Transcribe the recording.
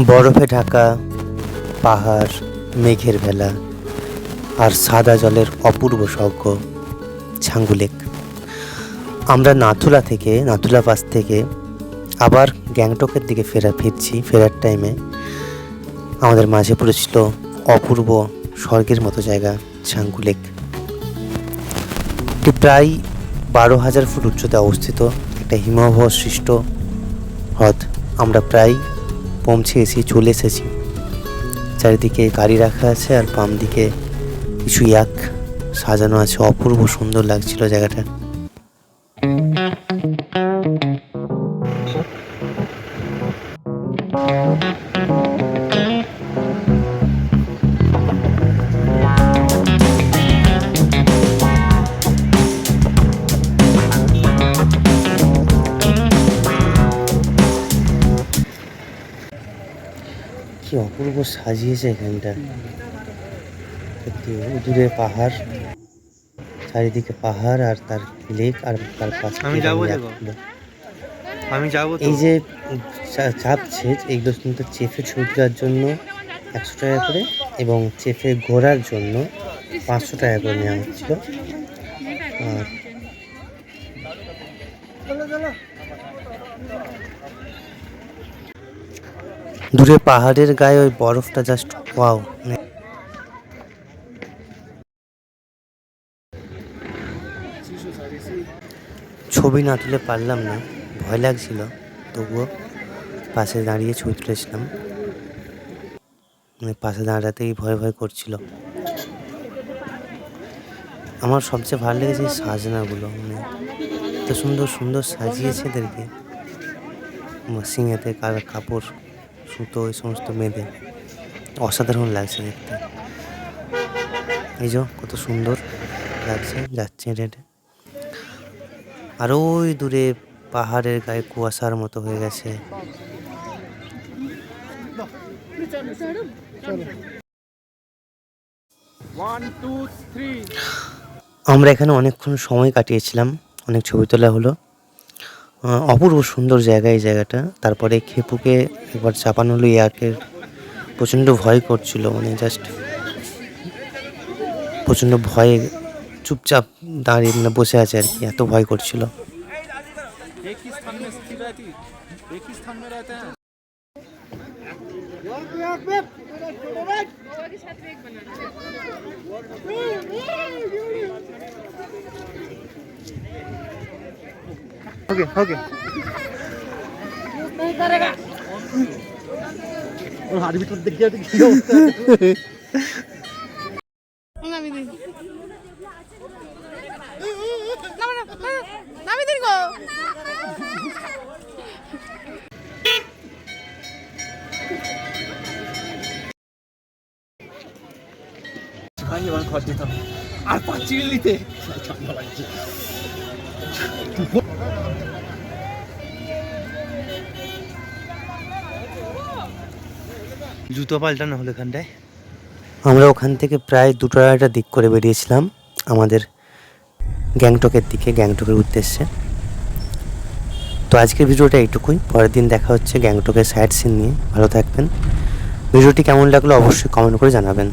বরফে ঢাকা পাহাড়, মেঘের ভেলা আর সাদা জলের অপূর্ব স্বর্গ ছাঙ্গু লেক। আমরা নাথুলা পাস থেকে আবার গ্যাংটকের দিকে ফেরার টাইমে আমাদের মাঝে পড়েছিল অপূর্ব স্বর্গের মতো জায়গা ছাঙ্গু লেক। এটি প্রায় 12,000 ফুট উচ্চতায় অবস্থিত একটা হিমবাহ সৃষ্ট হ্রদ। আমরা প্রায় চলে এসেছি। চারিদিকে গাড়ি রাখা আছে আর বাম দিকে কিছু ইয়াক সাজানো আছে। অপূর্ব সুন্দর লাগছিল জায়গাটা। কি অপূর্ব সাজিয়েছে এখানটা। দূরে পাহাড়, চারিদিকে পাহাড় আর তার লেক আর তার পাশে আমি যাবো। এই যে চাপছে এইগুলো কিন্তু চেপে ছবি তোলার জন্য 100 টাকা করে এবং চেপে ঘোরার জন্য 500 টাকা করে নেওয়া হচ্ছিল। আর দূরে পাহাড়ের গায়ে ওই বরফটা জাস্ট ওয়াও। ছবি না তুলে পারলাম না, ভয় লাগছিল, তবুও পাশে দাঁড়িয়ে ছবি তুলেছিলাম। পাশে দাঁড়াতেই ভয় করছিল। আমার সবচেয়ে ভালো লেগেছে সাজনাগুলো, এত সুন্দর সাজিয়েছে এদেরকে। সিঙেতে কাপড়, সুতো, এই সমস্ত বেঁধে অসাধারণ লাগছে দেখতে। এই যে কত সুন্দর লাগছে যাচ্ছে হেঁটে। আর ওই দূরে পাহাড়ের গায়ে কুয়াশার মতো হয়ে গেছে। আমরা এখানে অনেকক্ষণ সময় কাটিয়েছিলাম, অনেক ছবি তোলা হলো। অপূর্ব সুন্দর জায়গা এই জায়গাটা। তারপরে খেপুকে একবার চাপানো হলো ইয়াকের। প্রচণ্ড ভয় করছিল, জাস্ট প্রচণ্ড ভয়ে চুপচাপ দাঁড়িয়ে বসে আছে আর কি, এত ভয় করছিল। ओके हाथ भी तो दिख गया আর পাচ্ছিল নিতে জুতো পাল্টানো হলো এখানটায়। আমরা ওখান থেকে প্রায় 2-2.5 দিক করে বেরিয়েছিলাম আমাদের গ্যাংটকের উদ্দেশ্যে। তো আজকের ভিডিওটা এইটুকুই। পরের দিন দেখা হচ্ছে গ্যাংটকের সাইট সিন নিয়ে। ভালো থাকবেন। ভিডিওটি কেমন লাগলো অবশ্যই কমেন্ট করে জানাবেন।